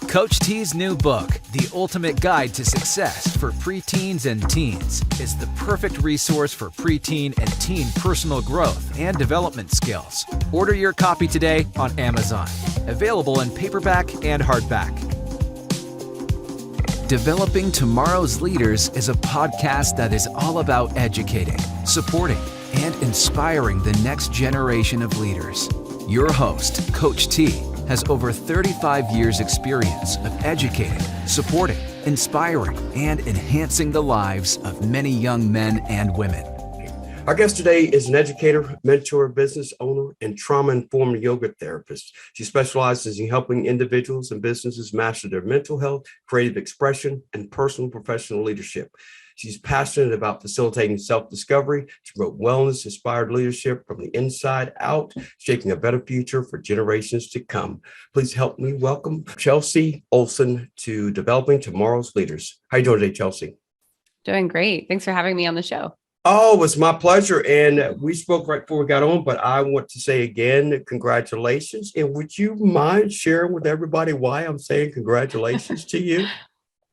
Coach T's new book, The Ultimate Guide to Success for Preteens and Teens, is the perfect resource for preteen and teen personal growth and development skills. Order your copy today on Amazon. Available in paperback and hardback. Developing Tomorrow's Leaders is a podcast that is all about educating, supporting, and inspiring the next generation of leaders. Your host, Coach T, has over 35 years' experience of educating, supporting, inspiring, and enhancing the lives of many young men and women. Our guest today is an educator, mentor, business owner, and trauma-informed yoga therapist. She specializes in helping individuals and businesses master their mental health, creative expression, and personal and professional leadership. She's passionate about facilitating self-discovery to promote wellness-inspired leadership from the inside out, shaping a better future for generations to come. Please help me welcome Chelsea Olson to Developing Tomorrow's Leaders. How are you doing today, Chelsea? Doing great. Thanks for having me on the show. Oh, it was my pleasure. And we spoke right before we got on, but I want to say again, congratulations. And would you mind sharing with everybody why I'm saying congratulations to you?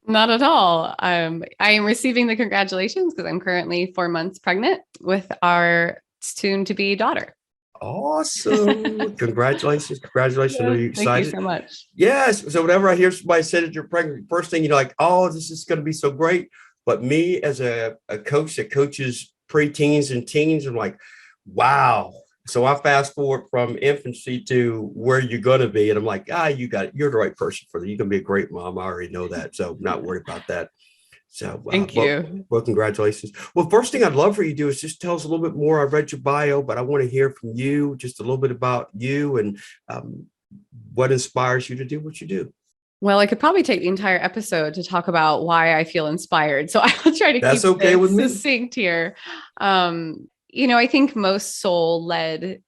Not at all. I am receiving the congratulations because I'm currently 4 months pregnant with our soon-to-be daughter. Awesome. Congratulations. Congratulations. Are you excited? Thank you so much. Yes. So whenever I hear somebody say that you're pregnant, first thing you're like, oh, this is going to be so great. But me as a coach that coaches preteens and teens, I'm like, wow. So I fast forward from infancy to where you're going to be. And I'm like, you got it. You're the right person for that. You're going to be a great mom. I already know that. So not worried about that. So thank you. Well, congratulations. Well, first thing I'd love for you to do is just tell us a little bit more. I've read your bio, but I want to hear from you just a little bit about you and what inspires you to do what you do. Well, I could probably take the entire episode to talk about why I feel inspired. So I'll try to keep okay with me. Succinct here. I think most soul-led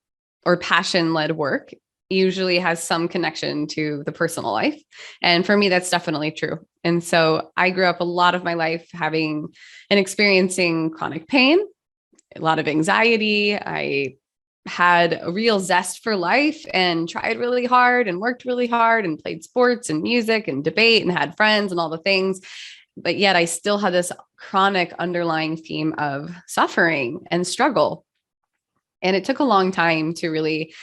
or passion-led work usually has some connection to the personal life. And for me, that's definitely true. And so I grew up a lot of my life having and experiencing chronic pain, a lot of anxiety. I had a real zest for life and tried really hard and worked really hard and played sports and music and debate and had friends and all the things. But yet I still had this chronic underlying theme of suffering and struggle. And it took a long time to really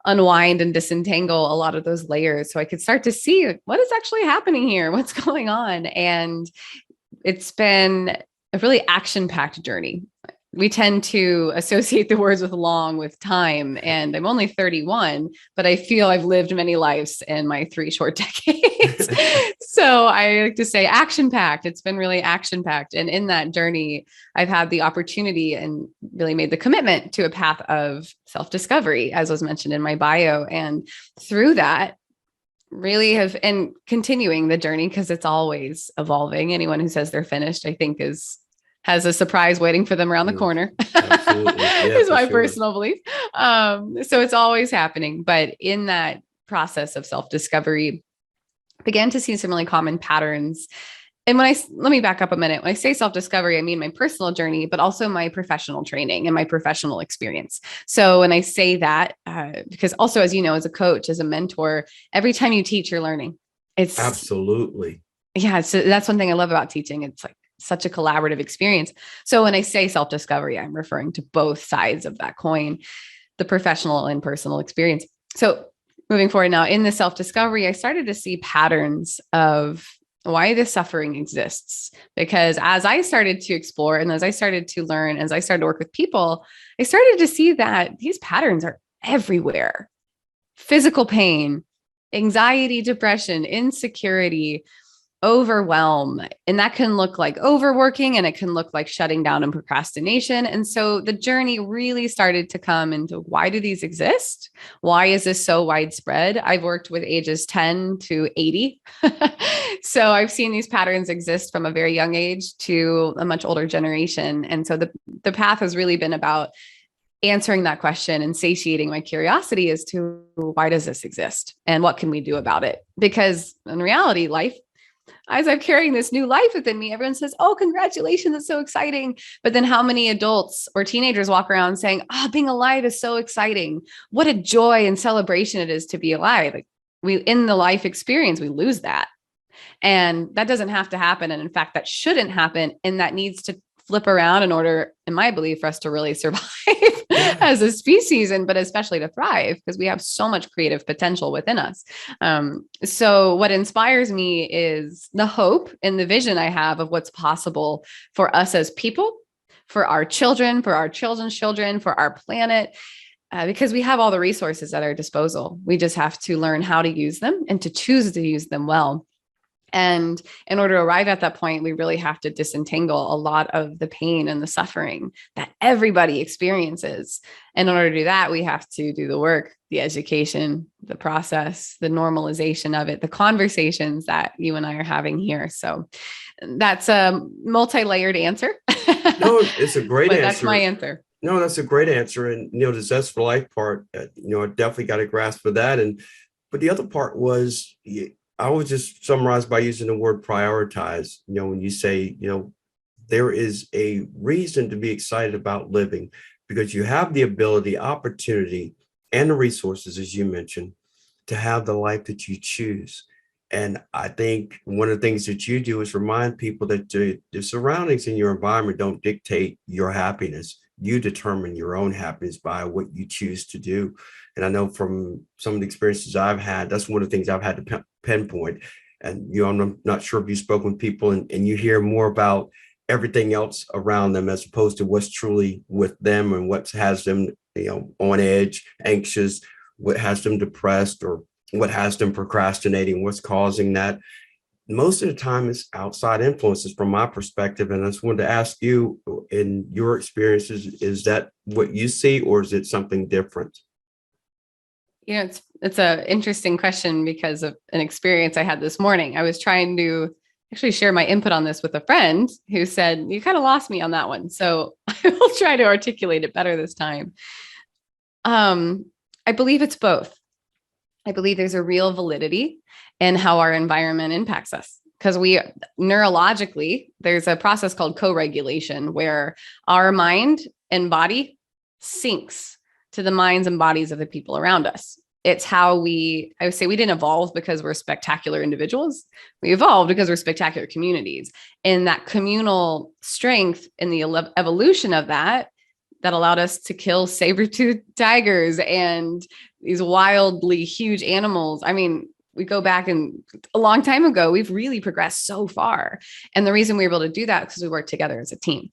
unwind and disentangle a lot of those layers so I could start to see what is actually happening here, what's going on. And it's been a really action-packed journey. We tend to associate the words with long with time, and I'm only 31, but I feel I've lived many lives in my 3 short decades. So I like to say action-packed. It's been really action-packed. And in that journey, I've had the opportunity and really made the commitment to a path of self-discovery, as was mentioned in my bio. And through that, really and continuing the journey, because it's always evolving. Anyone who says they're finished, I think has a surprise waiting for them around the corner. Absolutely. Yeah, is my personal belief. So it's always happening. But in that process of self-discovery, began to see some really common patterns. And let me back up a minute. When I say self-discovery, I mean my personal journey, but also my professional training and my professional experience. So when I say that, because also, as you know, as a coach, as a mentor, every time you teach, you're learning. It's absolutely. Yeah. So that's one thing I love about teaching. It's like such a collaborative experience. So when I say self-discovery, I'm referring to both sides of that coin, the professional and personal experience. So moving forward now in the self-discovery, I started to see patterns of why this suffering exists. Because as I started to explore and as I started to learn, as I started to work with people, I started to see that these patterns are everywhere. Physical pain, anxiety, depression, insecurity, overwhelm. And that can look like overworking, and it can look like shutting down and procrastination. And so the journey really started to come into, why do these exist? Why is this so widespread? I've worked with ages 10 to 80. So I've seen these patterns exist from a very young age to a much older generation. And so the path has really been about answering that question and satiating my curiosity as to, why does this exist and what can we do about it? Because in reality, life, as I'm carrying this new life within me, everyone says, oh, congratulations, it's so exciting. But then how many adults or teenagers walk around saying, being alive is so exciting. What a joy and celebration it is to be alive. Like, in the life experience, we lose that. And that doesn't have to happen. And in fact, that shouldn't happen. And that needs to flip around in order, in my belief, for us to really survive as a species, but especially to thrive, because we have so much creative potential within us. So what inspires me is the hope and the vision I have of what's possible for us as people, for our children, for our children's children, for our planet. Because we have all the resources at our disposal. We just have to learn how to use them and to choose to use them well. And in order to arrive at that point, we really have to disentangle a lot of the pain and the suffering that everybody experiences. And in order to do that, we have to do the work, the education, the process, the normalization of it, the conversations that you and I are having here. So that's a multi-layered answer. No, it's a great answer. That's my answer. No, that's a great answer. And, the Zest for Life part, I definitely got a grasp of that. But the other part was, I would just summarize by using the word prioritize. When you say, there is a reason to be excited about living, because you have the ability, opportunity, and the resources, as you mentioned, to have the life that you choose. And I think one of the things that you do is remind people that the surroundings in your environment don't dictate your happiness. You determine your own happiness by what you choose to do. And I know from some of the experiences I've had, that's one of the things I've had to pinpoint. And, I'm not sure if you spoke with people and you hear more about everything else around them as opposed to what's truly with them and what has them, on edge, anxious, what has them depressed, or what has them procrastinating, what's causing that. Most of the time it's outside influences from my perspective. And I just wanted to ask you, in your experiences, is that what you see, or is it something different? It's an interesting question because of an experience I had this morning. I was trying to actually share my input on this with a friend who said, you kind of lost me on that one. So I will try to articulate it better this time. I believe it's both. I believe there's a real validity in how our environment impacts us, because we neurologically, there's a process called co-regulation where our mind and body syncs to the minds and bodies of the people around us. It's how I would say we didn't evolve because we're spectacular individuals. We evolved because we're spectacular communities. And that communal strength in the evolution of that allowed us to kill saber-toothed tigers and these wildly huge animals. I mean, we go back and a long time ago, we've really progressed so far. And the reason we were able to do that is because we work together as a team.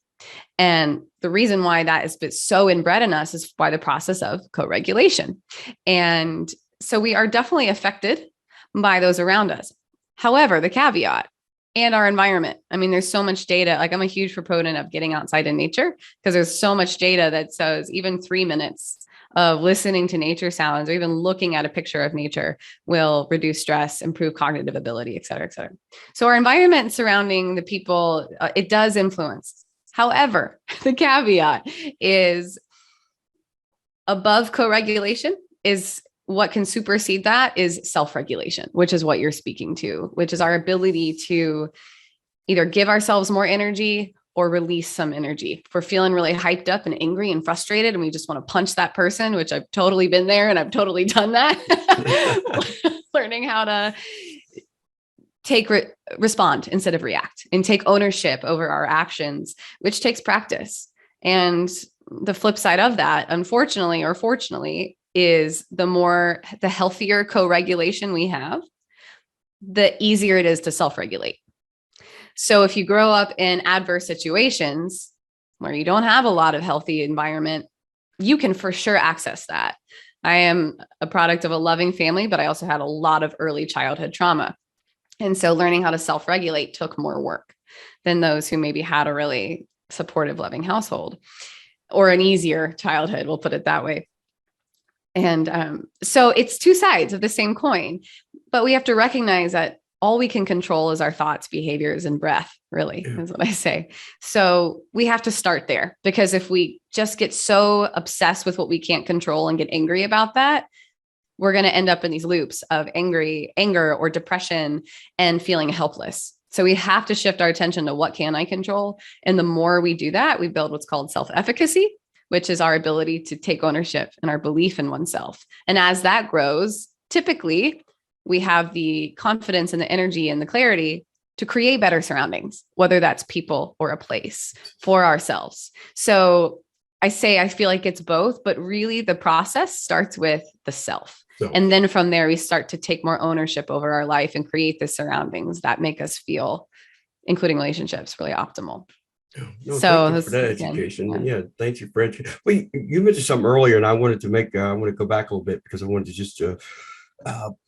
And the reason why that is so inbred in us is by the process of co-regulation. And so we are definitely affected by those around us. However, the caveat and our environment. I mean, there's so much data. Like, I'm a huge proponent of getting outside in nature because there's so much data that says even 3 minutes of listening to nature sounds or even looking at a picture of nature will reduce stress, improve cognitive ability, et cetera, et cetera. So our environment surrounding the people, it does influence. However, the caveat is above co-regulation is what can supersede that is self-regulation, which is what you're speaking to, which is our ability to either give ourselves more energy or release some energy. If we're feeling really hyped up and angry and frustrated and we just want to punch that person, which I've totally been there and I've totally done that, learning how to respond instead of react and take ownership over our actions, which takes practice. And the flip side of that, unfortunately or fortunately, is the healthier co-regulation we have, the easier it is to self-regulate. So if you grow up in adverse situations where you don't have a lot of healthy environment, you can for sure access that. I am a product of a loving family, but I also had a lot of early childhood trauma. And so learning how to self-regulate took more work than those who maybe had a really supportive, loving household or an easier childhood, we'll put it that way. And so it's two sides of the same coin, but we have to recognize that all we can control is our thoughts, behaviors, and breath, really, is what I say. So we have to start there, because if we just get so obsessed with what we can't control and get angry about that, we're going to end up in these loops of anger or depression and feeling helpless. So we have to shift our attention to what can I control. And the more we do that, we build what's called self-efficacy, which is our ability to take ownership and our belief in oneself. And as that grows, typically we have the confidence and the energy and the clarity to create better surroundings, whether that's people or a place for ourselves. So I feel like it's both, but really the process starts with the self. So, And then from there, we start to take more ownership over our life and create the surroundings that make us feel, including relationships, really optimal. no, So thank you for that again, education. Yeah, thank you for education. Well, you mentioned something earlier, and I wanted to I want to go back a little bit because I wanted to just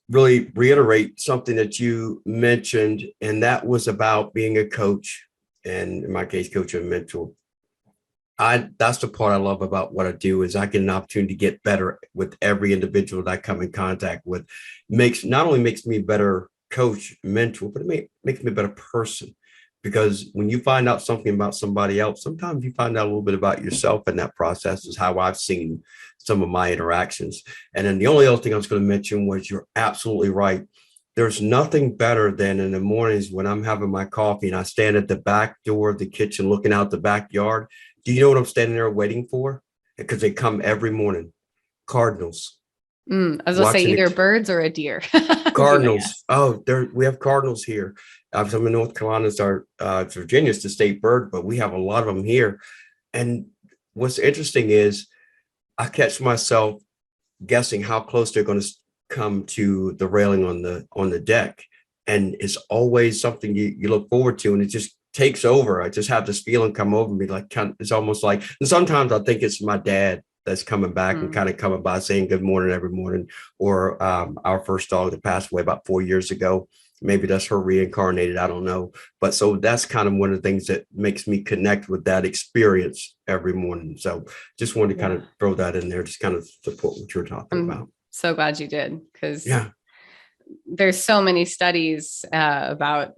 really reiterate something that you mentioned, and that was about being a coach, and in my case, coach and mentor. That's the part I love about what I do is I get an opportunity to get better with every individual that I come in contact with. Not only makes me a better coach, mentor, but it makes me a better person. Because when you find out something about somebody else, sometimes you find out a little bit about yourself in that process is how I've seen some of my interactions. And then the only other thing I was going to mention was you're absolutely right. There's nothing better than in the mornings when I'm having my coffee and I stand at the back door of the kitchen looking out the backyard. Do you know what I'm standing there waiting for? Because they come every morning. Cardinals. I was going to say either birds or a deer. Cardinals. Oh, we have cardinals here. I'm in North Carolina. Virginia's the state bird, but we have a lot of them here. And what's interesting is I catch myself guessing how close they're going to come to the railing on the deck. And it's always something you look forward to, and it just takes over. I just have this feeling come over me, like it's almost like, and sometimes I think it's my dad that's coming back and kind of coming by saying good morning every morning, or our first dog that passed away about 4 years ago. Maybe that's her reincarnated. I don't know. But so that's kind of one of the things that makes me connect with that experience every morning. So just wanted to kind of throw that in there, just kind of support what you're talking about. So glad you did, because yeah, there's so many studies about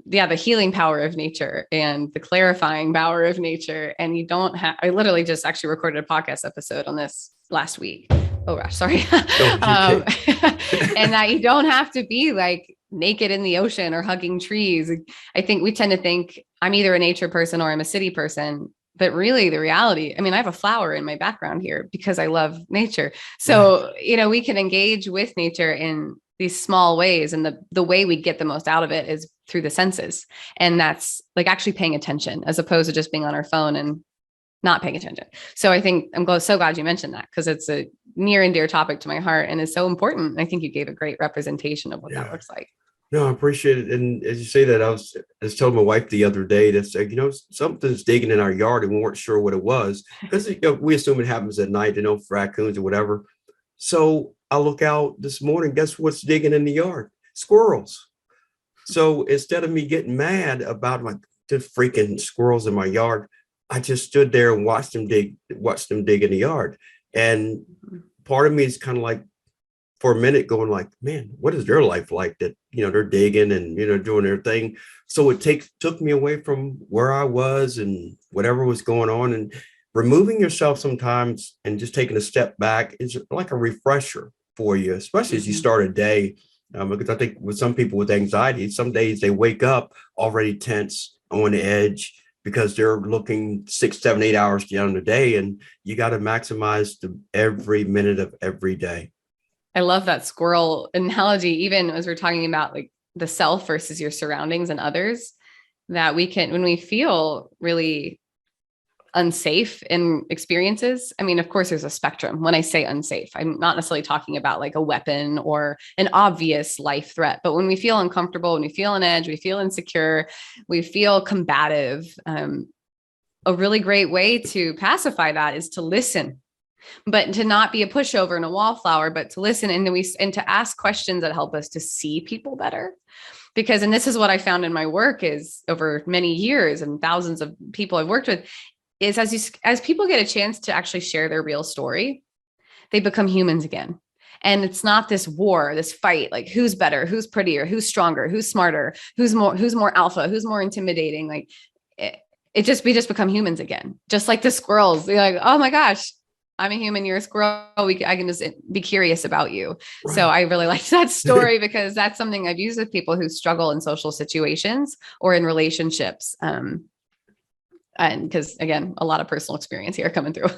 the healing power of nature and the clarifying power of nature. And I literally just actually recorded a podcast episode on this last week. Oh gosh, sorry. And that you don't have to be like naked in the ocean or hugging trees. I think we tend to think I'm either a nature person or I'm a city person, but really the reality, I mean, I have a flower in my background here because I love nature. So, we can engage with nature in these small ways. And the way we get the most out of it is through the senses. And that's like actually paying attention as opposed to just being on our phone and not paying attention. So I think I'm so glad you mentioned that, because it's a near and dear topic to my heart and is so important. I think you gave a great representation of what that looks like. No, I appreciate it. And as you say that, I was telling my wife the other day that said, something's digging in our yard and we weren't sure what it was, because we assume it happens at night, for raccoons or whatever. So I look out this morning, guess what's digging in the yard? Squirrels. So instead of me getting mad about the freaking squirrels in my yard, I just stood there and watched them dig in the yard. And part of me is kind of like, for a minute, going like, man, what is their life like that, they're digging and, doing their thing. So it took me away from where I was and whatever was going on, and removing yourself sometimes and just taking a step back is like a refresher for you, especially as you start a day. Because I think with some people with anxiety, some days they wake up already tense, on the edge, because they're looking 6, 7, 8 hours down the day, and you got to maximize every minute of every day. I love that squirrel analogy, even as we're talking about like the self versus your surroundings and others, that we can, when we feel really unsafe in experiences. I mean, of course, there's a spectrum. When I say unsafe, I'm not necessarily talking about like a weapon or an obvious life threat, but when we feel uncomfortable, when we feel on edge, we feel insecure, we feel combative, a really great way to pacify that is to listen, but to not be a pushover and a wallflower, but to listen and to ask questions that help us to see people better. Because, and this is what I found in my work is over many years and thousands of people I've worked with, is as people get a chance to actually share their real story, they become humans again. And it's not this war, this fight, like who's better, who's prettier, who's stronger, who's smarter, who's more alpha, who's more intimidating. Like we just become humans again. Just like the squirrels, they're like, oh my gosh, I'm a human, you're a squirrel. I can just be curious about you. Right. So I really liked that story because that's something I've used with people who struggle in social situations or in relationships. And because again, a lot of personal experience here coming through.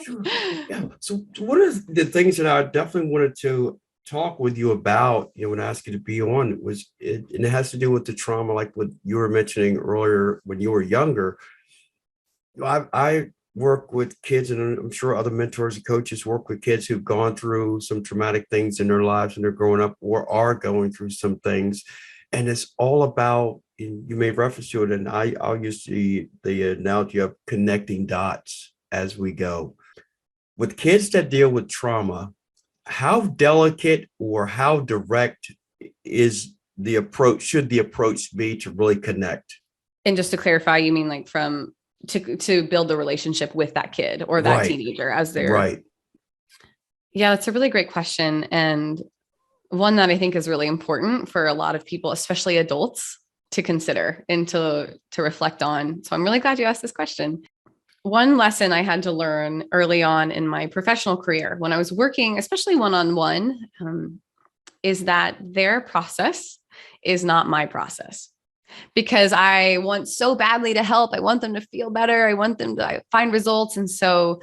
Sure. Yeah. So one of the things that I definitely wanted to talk with you about, when I asked you to be on, and it has to do with the trauma, like what you were mentioning earlier when you were younger. I work with kids, and I'm sure other mentors and coaches work with kids who've gone through some traumatic things in their lives and they're growing up or are going through some things. And it's all about, you made reference to it, and I'll use the analogy of connecting dots as we go. With kids that deal with trauma, how delicate or how direct is the approach, should the approach be to really connect? And just to clarify, you mean like to build a relationship with that kid or that teenager as they're right. Yeah, that's a really great question. And one that I think is really important for a lot of people, especially adults, to consider and to reflect on. So I'm really glad you asked this question. One lesson I had to learn early on in my professional career when I was working, especially one-on-one, is that their process is not my process. Because I want so badly to help. I want them to feel better. I want them to find results. And so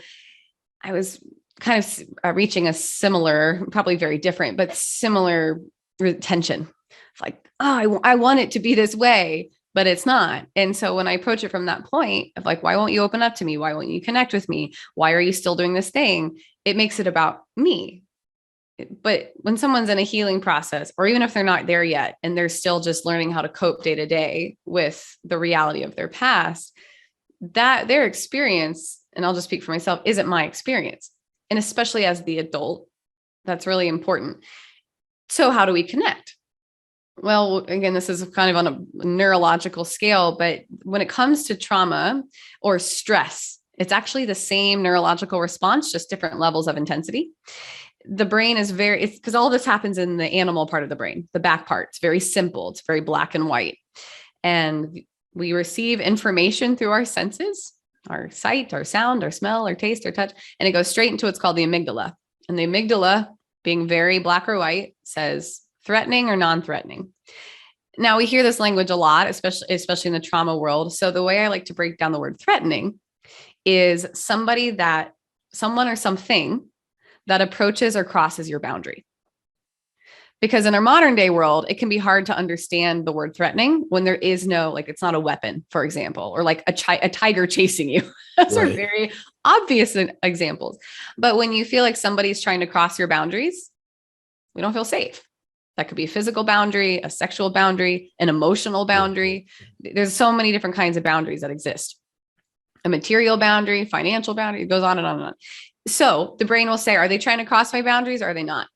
I was kind of reaching a similar, probably very different, but similar tension. Like, oh, I want it to be this way, but it's not. And so when I approach it from that point of like, why won't you open up to me? Why won't you connect with me? Why are you still doing this thing? It makes it about me. But when someone's in a healing process, or even if they're not there yet, and they're still just learning how to cope day to day with the reality of their past, that their experience, and I'll just speak for myself, isn't my experience. And especially as the adult, that's really important. So how do we connect? Well, again, this is kind of on a neurological scale, but when it comes to trauma or stress, it's actually the same neurological response, just different levels of intensity. The brain is it's because all of this happens in the animal part of the brain, the back part. It's very simple. It's very black and white. And we receive information through our senses, our sight, our sound, our smell, our taste, our touch, and it goes straight into what's called the amygdala. And the amygdala, being very black or white, says threatening or non-threatening. Now we hear this language a lot, especially in the trauma world. So the way I like to break down the word threatening is someone or something that approaches or crosses your boundary. Because in our modern day world, it can be hard to understand the word threatening when there is no, like, it's not a weapon, for example, or like a tiger chasing you. Those are very obvious examples. But when you feel like somebody's trying to cross your boundaries, we don't feel safe. That could be a physical boundary, a sexual boundary, an emotional boundary. There's so many different kinds of boundaries that exist. A material boundary, financial boundary, it goes on and on and on. So the brain will say, are they trying to cross my boundaries? Or are they not?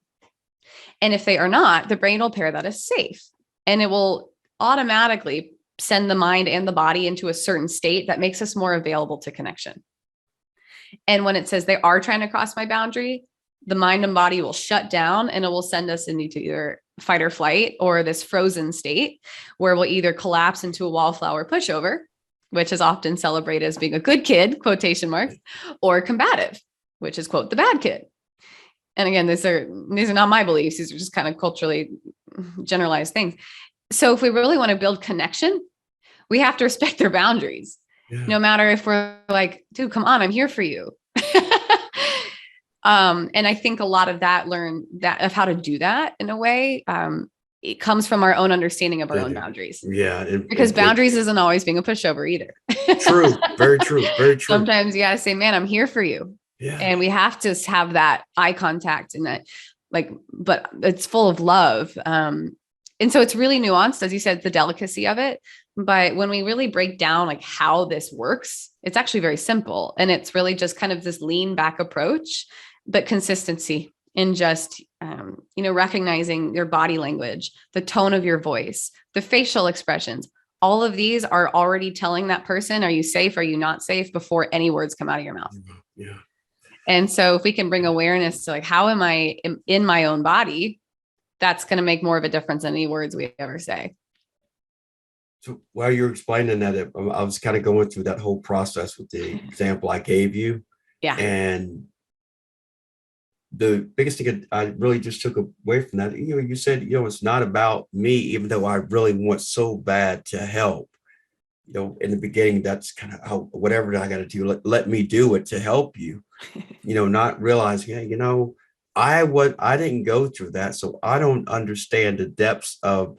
And if they are not, the brain will pair that as safe. And it will automatically send the mind and the body into a certain state that makes us more available to connection. And when it says they are trying to cross my boundary, the mind and body will shut down and it will send us into either fight or flight or this frozen state where we'll either collapse into a wallflower pushover, which is often celebrated as being a good kid, quotation marks, or combative, which is, quote, the bad kid. And again, these are not my beliefs. These are just kind of culturally generalized things. So if we really want to build connection, we have to respect their boundaries. Yeah. No matter if we're like, dude, come on, I'm here for you. And I think a lot of of how to do that in a way, it comes from our own understanding of our own boundaries. Yeah. Because boundaries isn't always being a pushover either. True. Very true. Very true. Sometimes you got to say, man, I'm here for you. Yeah. And we have to have that eye contact and that, but it's full of love. And so it's really nuanced, as you said, the delicacy of it. But when we really break down like how this works, it's actually very simple. And it's really just kind of this lean back approach, but consistency in just, recognizing your body language, the tone of your voice, the facial expressions. All of these are already telling that person, are you safe? Are you not safe? Before any words come out of your mouth. Yeah. And so if we can bring awareness to like, how am I in my own body? That's going to make more of a difference than any words we ever say. So while you're explaining that, I was kind of going through that whole process with the example I gave you. Yeah. And the biggest thing I really just took away from that, you said, it's not about me, even though I really want so bad to help. In the beginning, that's kind of how, whatever I got to do, let me do it to help you, not realizing, hey, I didn't go through that, so I don't understand the depths of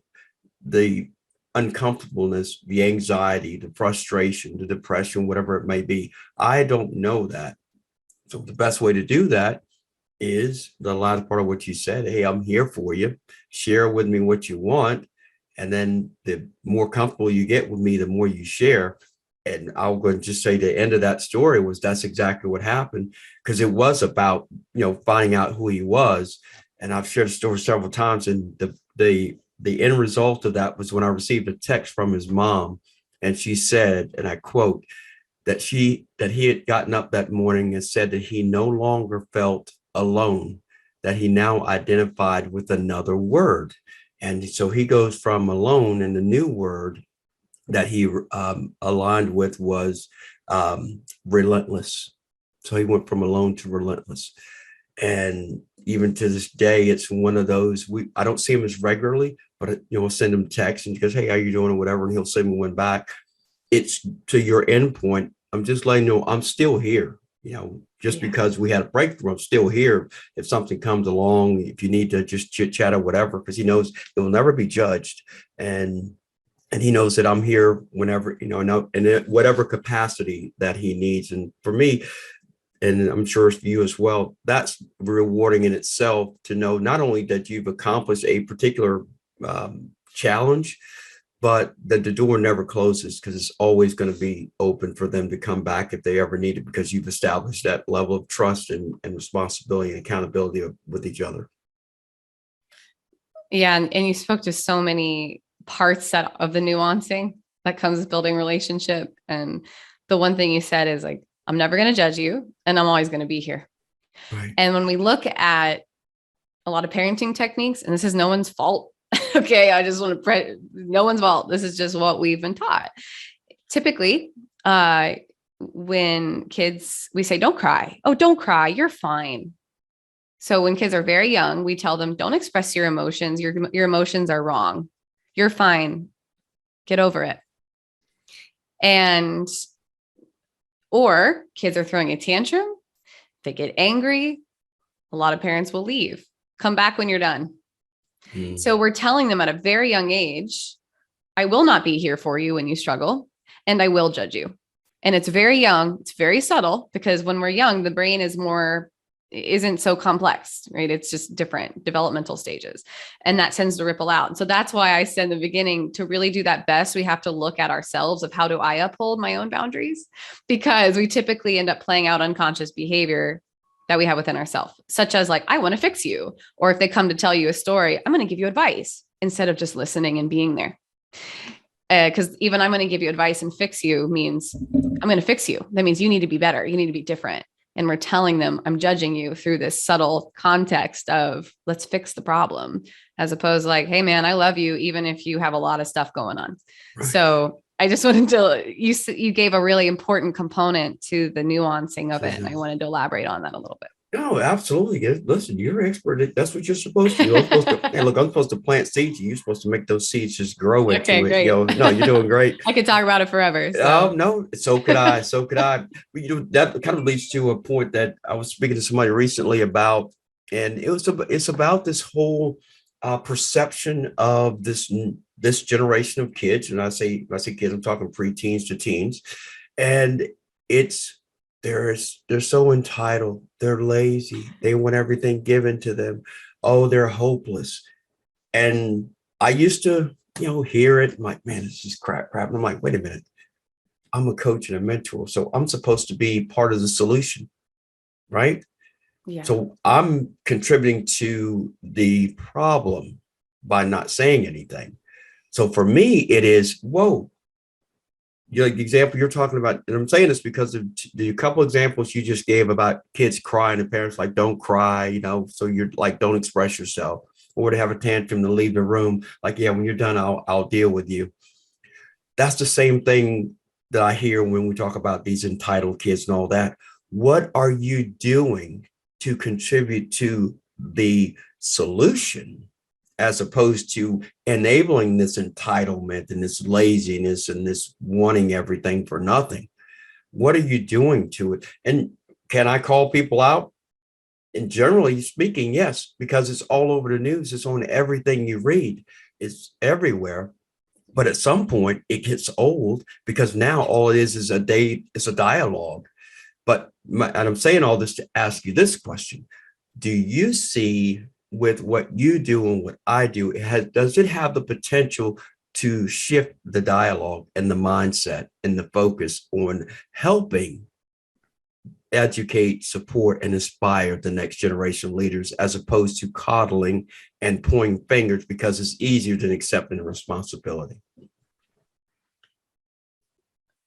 the uncomfortableness, the anxiety, the frustration, the depression, whatever it may be. I don't know that. So the best way to do that is the last part of what you said. Hey, I'm here for you. Share with me what you want. And then the more comfortable you get with me, the more you share. And I'll go and just say the end of that story was that's exactly what happened, because it was about, finding out who he was. And I've shared the story several times. And the end result of that was when I received a text from his mom. And she said, and I quote, that he had gotten up that morning and said that he no longer felt alone, that he now identified with another word. And so he goes from alone, and the new word that he aligned with was relentless. So he went from alone to relentless. And even to this day, it's one of those, I don't see him as regularly, but we'll send him text and he goes, hey, how you doing, or whatever, and he'll send me one back. It's to your end point. I'm just letting you know I'm still here. Just because we had a breakthrough, I'm still here. If something comes along, if you need to just chit chat or whatever, because he knows it will never be judged. And he knows that I'm here whenever, in whatever capacity that he needs. And for me, and I'm sure for you as well, that's rewarding in itself to know not only that you've accomplished a particular challenge, but that the door never closes, because it's always going to be open for them to come back if they ever need it, because you've established that level of trust and responsibility and accountability with each other. Yeah. And you spoke to so many parts of the nuancing that comes with building relationship. And the one thing you said is like, I'm never going to judge you, and I'm always going to be here. Right. And when we look at a lot of parenting techniques, and this is no one's fault. Okay. I just want to no one's fault. This is just what we've been taught. Typically, when kids, we say, don't cry. Oh, don't cry. You're fine. So when kids are very young, we tell them, don't express your emotions. Your emotions are wrong. You're fine. Get over it. Or kids are throwing a tantrum. They get angry. A lot of parents will leave. Come back when you're done. So we're telling them at a very young age, I will not be here for you when you struggle, and I will judge you. And it's very young. It's very subtle, because when we're young, the brain isn't so complex, right? It's just different developmental stages, and that tends to ripple out. So that's why I said in the beginning, to really do that best, we have to look at ourselves of how do I uphold my own boundaries, because we typically end up playing out unconscious behavior that we have within ourselves, such as like, I want to fix you. Or if they come to tell you a story, I'm going to give you advice instead of just listening and being there. Because even I'm going to give you advice and fix you means I'm going to fix you. That means you need to be better. You need to be different. And we're telling them I'm judging you through this subtle context of let's fix the problem, as opposed to like, hey man, I love you, even if you have a lot of stuff going on. Right. So I just wanted to, you gave a really important component to the nuancing of it. And I wanted to elaborate on that a little bit. No, absolutely. Listen, you're an expert. That's what you're supposed to do. I'm supposed to plant seeds. You're supposed to make those seeds just grow into it. Great. No, you're doing great. I could talk about it forever. So. No, so could I. That kind of leads to a point that I was speaking to somebody recently about, and it's about this whole perception of this generation of kids. And I say kids, I'm talking preteens to teens, and they're so entitled. They're lazy. They want everything given to them. Oh, they're hopeless. And I used to, hear it. I'm like, man, this is crap. And I'm like, wait a minute. I'm a coach and a mentor, so I'm supposed to be part of the solution, right? Yeah. So I'm contributing to the problem by not saying anything. So for me, it is, whoa. Like the example you're talking about, and I'm saying this because of the couple examples you just gave about kids crying and parents like, don't cry, so you're like, don't express yourself, or to have a tantrum to leave the room. Like, yeah, when you're done, I'll deal with you. That's the same thing that I hear when we talk about these entitled kids and all that. What are you doing to contribute to the solution, as opposed to enabling this entitlement and this laziness and this wanting everything for nothing? What are you doing to it? And can I call people out? And generally speaking, yes, because it's all over the news. It's on everything you read. It's everywhere. But at some point, it gets old because now all it is a dialogue. And I'm saying all this to ask you this question. Do you see with what you do and what I do, does it have the potential to shift the dialogue and the mindset and the focus on helping educate, support, and inspire the next generation of leaders, as opposed to coddling and pointing fingers because it's easier than accepting the responsibility?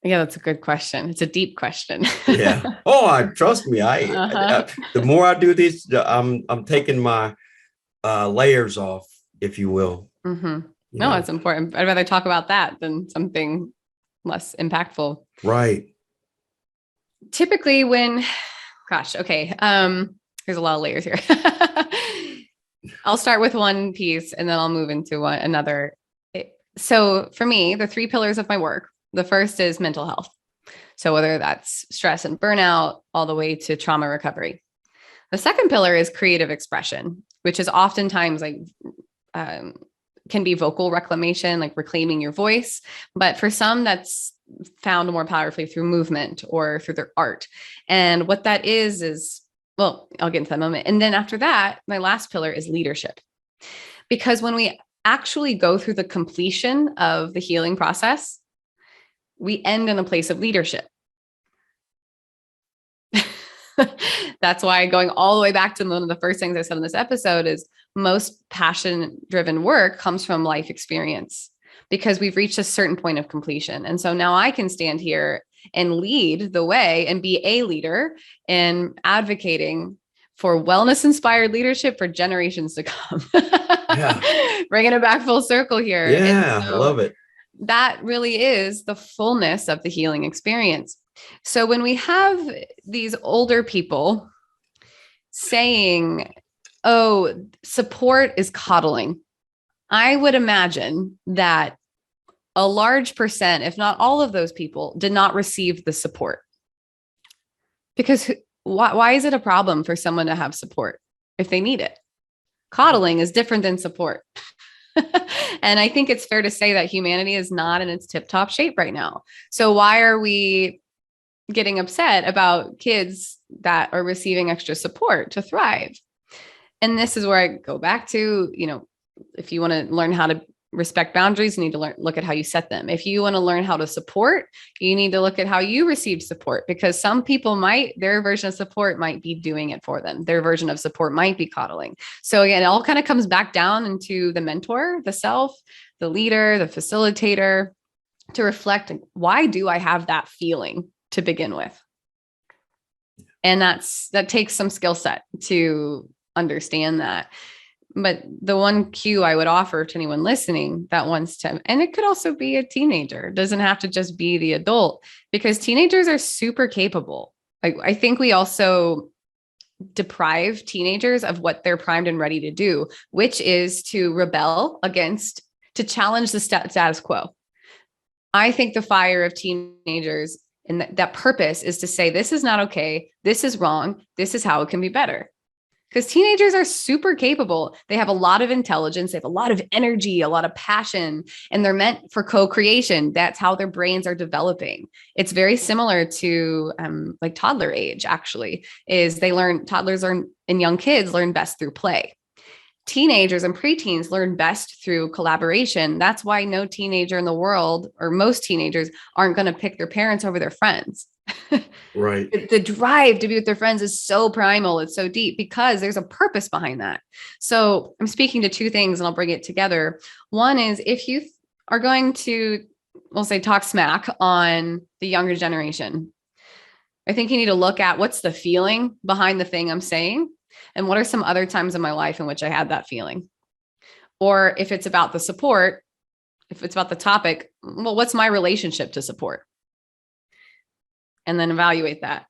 Yeah, that's a good question. It's a deep question. Yeah. Oh, trust me. The more I do this, I'm taking my layers off, if you will. Mm-hmm. No, it's important. I'd rather talk about that than something less impactful. Right. Typically there's a lot of layers here. I'll start with one piece and then I'll move into another. So for me, the 3 pillars of my work, the first is mental health. So whether that's stress and burnout, all the way to trauma recovery. The second pillar is creative expression, which is oftentimes can be vocal reclamation, like reclaiming your voice. But for some, that's found more powerfully through movement or through their art. And what that is, well, I'll get into that in a moment. And then after that, my last pillar is leadership. Because when we actually go through the completion of the healing process, we end in a place of leadership. That's why, going all the way back to one of the first things I said in this episode, is most passion-driven work comes from life experience, because we've reached a certain point of completion. And so now I can stand here and lead the way and be a leader in advocating for wellness-inspired leadership for generations to come. Yeah. Bringing it back full circle here. Yeah, I love it. That really is the fullness of the healing experience. So when we have these older people saying, oh, support is coddling, I would imagine that a large percent, if not all of those people, did not receive the support. Because why is it a problem for someone to have support if they need it? Coddling is different than support. And I think it's fair to say that humanity is not in its tip-top shape right now. So why are we getting upset about kids that are receiving extra support to thrive? And this is where I go back to, if you want to learn how to respect boundaries, you need to look at how you set them. If you want to learn how to support, you need to look at how you receive support, because some people their version of support might be doing it for them. Their version of support might be coddling. So again, it all kind of comes back down into the mentor, the self, the leader, the facilitator, to reflect, why do I have that feeling to begin with? And that takes some skill set to understand that. But the one cue I would offer to anyone listening that wants to, and it could also be a teenager, doesn't have to just be the adult, because teenagers are super capable. I think we also deprive teenagers of what they're primed and ready to do, which is to rebel against, to challenge the status quo. I think the fire of teenagers and that purpose is to say, this is not okay. This is wrong. This is how it can be better. Because teenagers are super capable. They have a lot of intelligence. They have a lot of energy, a lot of passion, and they're meant for co-creation. That's how their brains are developing. It's very similar to like toddler age, actually, is toddlers and young kids learn best through play. Teenagers and preteens learn best through collaboration. That's why no teenager in the world, or most teenagers, aren't going to pick their parents over their friends. Right. The drive to be with their friends is so primal. It's so deep because there's a purpose behind that. So I'm speaking to 2 things and I'll bring it together. One is, if you are going to, we'll say, talk smack on the younger generation, I think you need to look at what's the feeling behind the thing I'm saying. And what are some other times in my life in which I had that feeling? Or if it's about the support, if it's about the topic, well, what's my relationship to support? And then evaluate that.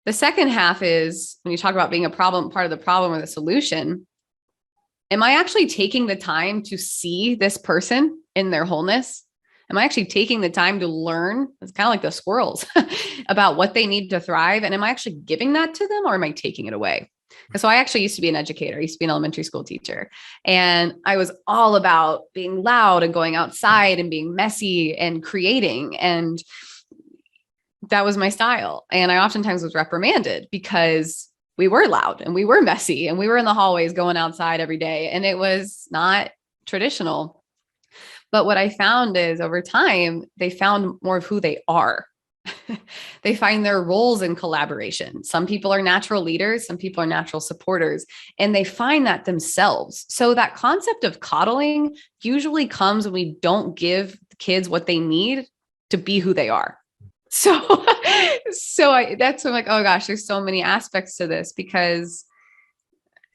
The second half is, when you talk about being a problem, part of the problem or the solution, am I actually taking the time to see this person in their wholeness? Am I actually taking the time to learn? It's kind of like the squirrels about what they need to thrive. And am I actually giving that to them, or am I taking it away? So I actually used to be an educator. I used to be an elementary school teacher. And I was all about being loud and going outside and being messy and creating. And that was my style. And I oftentimes was reprimanded because we were loud and we were messy and we were in the hallways going outside every day. And it was not traditional. But what I found is over time, they found more of who they are. They find their roles in collaboration. Some people are natural leaders, some people are natural supporters, and they find that themselves. So that concept of coddling usually comes when we don't give kids what they need to be who they are. So that's when I'm like, oh gosh, there's so many aspects to this because,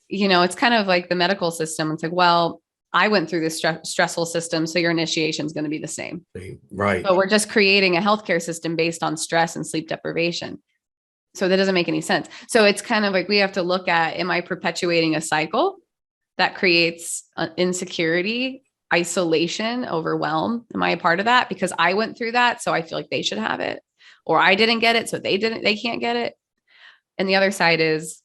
it's kind of like the medical system. It's like, well, I went through this stressful system, so your initiation is going to be the same. Right. But we're just creating a healthcare system based on stress and sleep deprivation. So that doesn't make any sense. So it's kind of like we have to look at, am I perpetuating a cycle that creates insecurity, isolation, overwhelm? Am I a part of that? Because I went through that, so I feel like they should have it. Or I didn't get it, so they can't get it. And the other side is,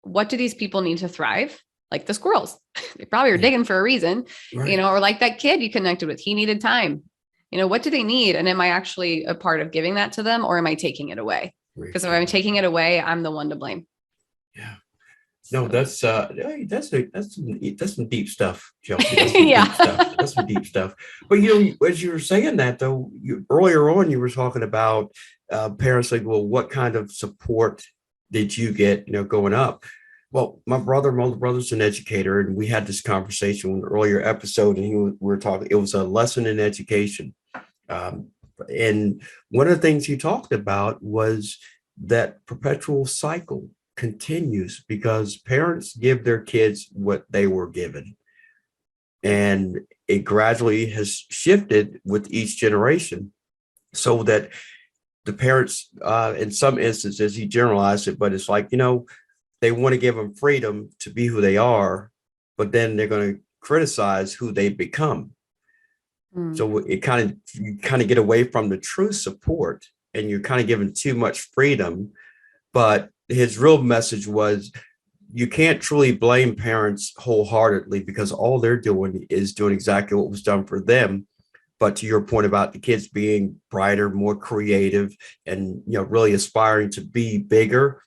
what do these people need to thrive? Like the squirrels, they probably are digging for a reason, right. Or like that kid you connected with, he needed time. What do they need? And am I actually a part of giving that to them, or am I taking it away? Because if I'm taking it away, I'm the one to blame. Yeah. No, that's some deep stuff, Chelsea. That's some Yeah. deep stuff. That's some deep stuff. But as you were saying that though, earlier on you were talking about parents like, well, what kind of support did you get, growing up? Well, my older brother's an educator, and we had this conversation in an earlier episode, and we were talking. It was a lesson in education, and one of the things he talked about was that perpetual cycle continues because parents give their kids what they were given, and it gradually has shifted with each generation, so that the parents, in some instances, he generalized it, but it's like they want to give them freedom to be who they are, but then they're going to criticize who they become. So you kind of get away from the true support, and you're kind of given too much freedom. But his real message was, you can't truly blame parents wholeheartedly because all they're doing is doing exactly what was done for them. But to your point about the kids being brighter, more creative, and really aspiring to be bigger.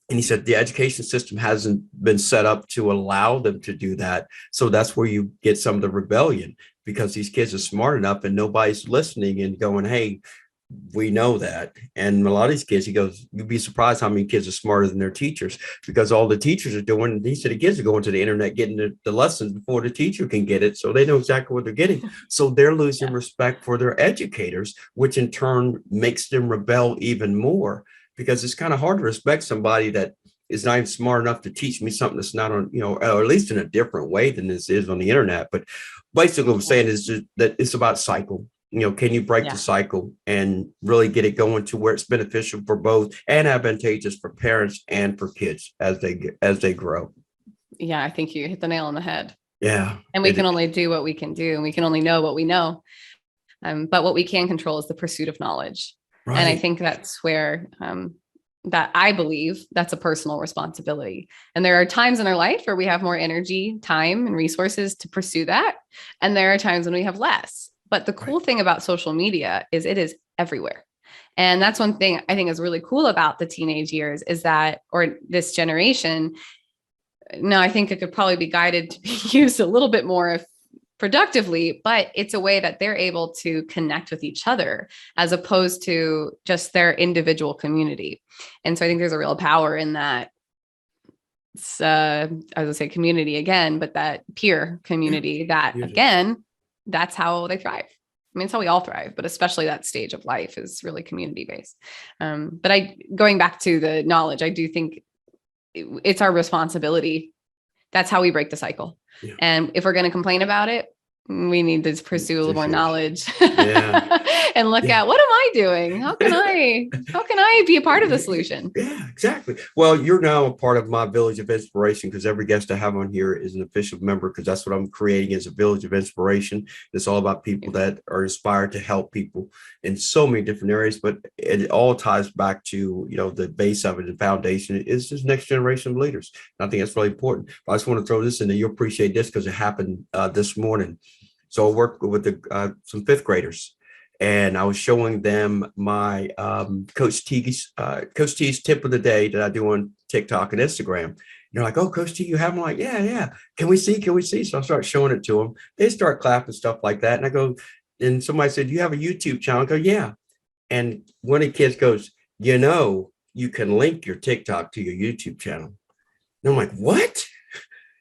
And he said the education system hasn't been set up to allow them to do that. So that's where you get some of the rebellion, because these kids are smart enough and nobody's listening and going, hey, we know that. And a lot of these kids, he goes, you'd be surprised how many kids are smarter than their teachers, because all the teachers are doing, he said the kids are going to the internet, getting the lessons before the teacher can get it. So they know exactly what they're getting. So they're losing respect for their educators, which in turn makes them rebel even more. Because it's kind of hard to respect somebody that is not even smart enough to teach me something that's not on, or at least in a different way than this is on the internet. But basically what I'm saying is just that it's about cycle. Can you break the cycle and really get it going to where it's beneficial for both and advantageous for parents and for kids as they grow? Yeah, I think you hit the nail on the head. Yeah. And we can only do what we can do, and we can only know what we know. But what we can control is the pursuit of knowledge. Right. And I think that's where that I believe that's a personal responsibility. And there are times in our life where we have more energy, time, and resources to pursue that. And there are times when we have less. But the cool thing about social media is it is everywhere. And that's one thing I think is really cool about the teenage years is that, or this generation. Now, I think it could probably be guided to be used a little bit more productively, but it's a way that they're able to connect with each other as opposed to just their individual community. And so I think there's a real power in that. It's, I would say community again, but that peer community that again, that's how they thrive. I mean, it's how we all thrive, but especially that stage of life is really community based. But going back to the knowledge, I do think it's our responsibility. That's how we break the cycle. Yeah. And if we're going to complain about it, We need to pursue a little more knowledge. Yeah. And look at, what am I doing? How can I be a part of the solution? Yeah, exactly. Well, you're now a part of my Village of Inspiration, because every guest I have on here is an official member, because that's what I'm creating, is a Village of Inspiration. It's all about people that are inspired to help people in so many different areas, but it all ties back to, the base of it, the foundation is this next generation of leaders. And I think that's really important. But I just want to throw this in there. You'll appreciate this because it happened this morning. So I worked with some fifth graders, and I was showing them my Coach T's tip of the day that I do on TikTok and Instagram. And they're like, "Oh, Coach T, you have?" I'm like, "Yeah. Can we see?" So I start showing it to them. They start clapping, stuff like that. And I go, and somebody said, "You have a YouTube channel?" I go, "Yeah." And one of the kids goes, "You can link your TikTok to your YouTube channel." And I'm like, "What?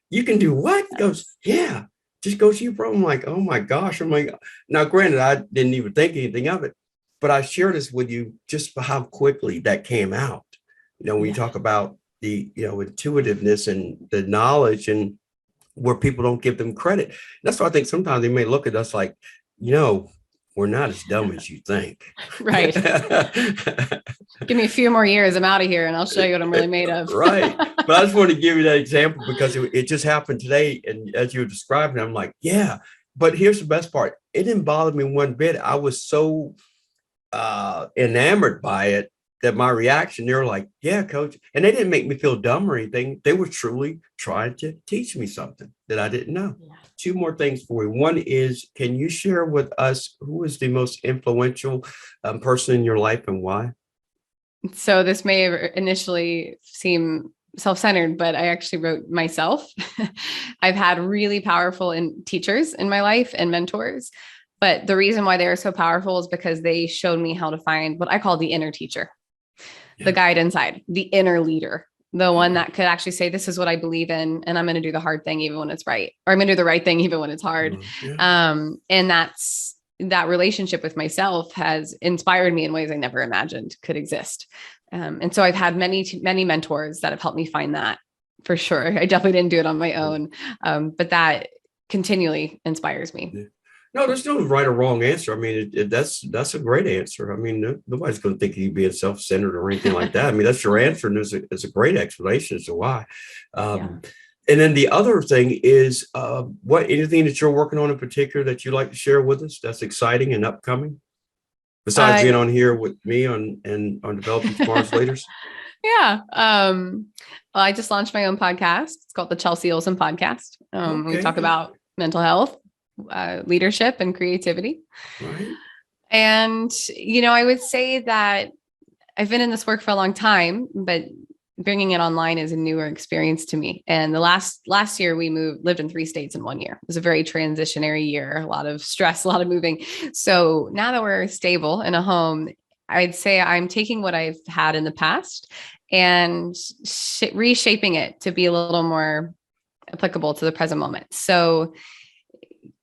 You can do what?" He goes, "Yeah. Just go to your program." I'm like, "Oh my gosh." I'm like, now granted, I didn't even think anything of it, but I share this with you just for how quickly that came out. When you talk about the, intuitiveness and the knowledge, and where people don't give them credit. That's why I think sometimes they may look at us like, we're not as dumb as you think. Right. Give me a few more years. I'm out of here and I'll show you what I'm really made of. Right. But I just want to give you that example because it just happened today. And as you were describing, I'm like, yeah. But here's the best part. It didn't bother me one bit. I was so enamored by it that my reaction, they were like, "Yeah, coach." And they didn't make me feel dumb or anything. They were truly trying to teach me something that I didn't know. Yeah. Two more things for you. One is, can you share with us who is the most influential person in your life and why? So this may initially seem self-centered, but I actually wrote myself. I've had really powerful teachers in my life and mentors. But the reason why they are so powerful is because they showed me how to find what I call the inner teacher, the guide inside, the inner leader, the one that could actually say, "This is what I believe in, and I'm going to do the hard thing even when it's right, or I'm going to do the right thing even when it's hard." And that relationship with myself has inspired me in ways I never imagined could exist. And so I've had many mentors that have helped me find that, for sure. I definitely didn't do it on my own, but that continually inspires me. Yeah. No, there's no right or wrong answer. I mean, that's a great answer. I mean, nobody's going to think you being self-centered or anything like that. I mean, that's your answer, and there's a great explanation as to why. And then the other thing is, anything that you're working on in particular that you'd like to share with us that's exciting and upcoming, besides being on here with me on Developing Tomorrow's Leaders? Yeah. Well, I just launched my own podcast. It's called the Chelsea Olson Podcast. We talk about mental health, leadership, and creativity. Right. And, I would say that I've been in this work for a long time, but bringing it online is a newer experience to me. And the last year we lived in 3 states in 1 year. It was a very transitionary year, a lot of stress, a lot of moving. So now that we're stable in a home, I'd say I'm taking what I've had in the past and reshaping it to be a little more applicable to the present moment. So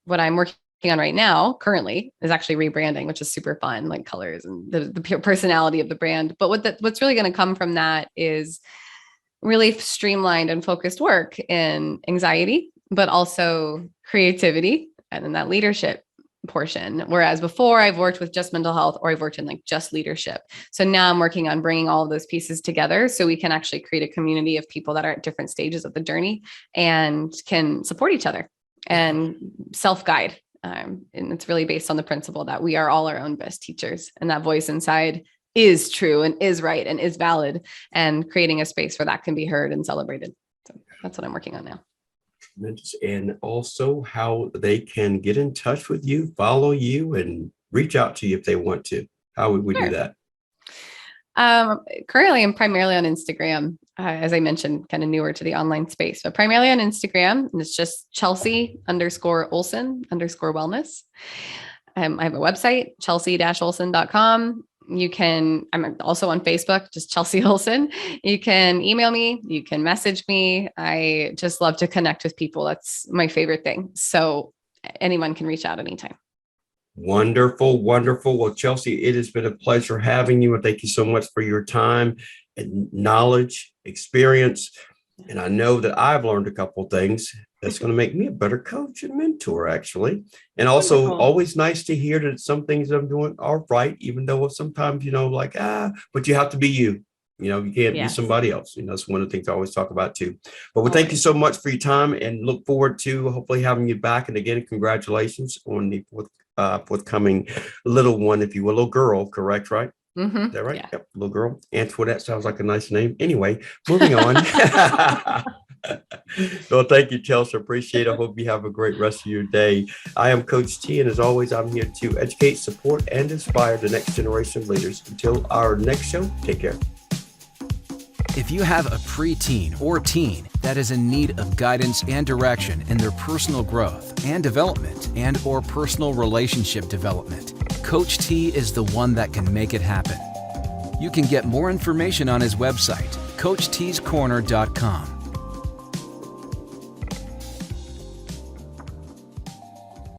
what I'm working on right now currently is actually rebranding, which is super fun, like colors and the personality of the brand. But what's really going to come from that is really streamlined and focused work in anxiety, but also creativity and in that leadership portion. Whereas before I've worked with just mental health, or I've worked in like just leadership. So now I'm working on bringing all of those pieces together so we can actually create a community of people that are at different stages of the journey and can support each other and self-guide. And it's really based on the principle that we are all our own best teachers, and that voice inside is true and is right and is valid, and creating a space where that can be heard and celebrated. So that's what I'm working on now. And also how they can get in touch with you, follow you, and reach out to you if they want to. How would we do that? Currently, I'm primarily on Instagram, as I mentioned, kind of newer to the online space, but primarily on Instagram. And it's just Chelsea_Olson_wellness. I have a website, chelsea-olson.com. I'm also on Facebook, just Chelsea Olson. You can email me, you can message me. I just love to connect with people. That's my favorite thing. So anyone can reach out anytime. Wonderful, wonderful. Well, Chelsea, it has been a pleasure having you, and thank you so much for your time and knowledge, experience. And I know that I've learned a couple of things that's going to make me a better coach and mentor, actually. And also, Wonderful. always nice to hear that some things I'm doing are right, even though sometimes, but you have to be you. You can't be Yes. somebody else. That's one of the things I always talk about too. But we thank you Always. so much for your time and look forward to hopefully having you back. And again, congratulations on the forthcoming little one, if you will, little girl, correct, right? Mm-hmm. Is that right? Yeah. Yep, little girl. Antoinette sounds like a nice name. Anyway, moving on. Well, thank you, Chelsea. Appreciate it. I hope you have a great rest of your day. I am Coach T, and as always, I'm here to educate, support, and inspire the next generation of leaders. Until our next show, take care. If you have a preteen or teen that is in need of guidance and direction in their personal growth and development and/or personal relationship development, Coach T is the one that can make it happen. You can get more information on his website, CoachTsCorner.com.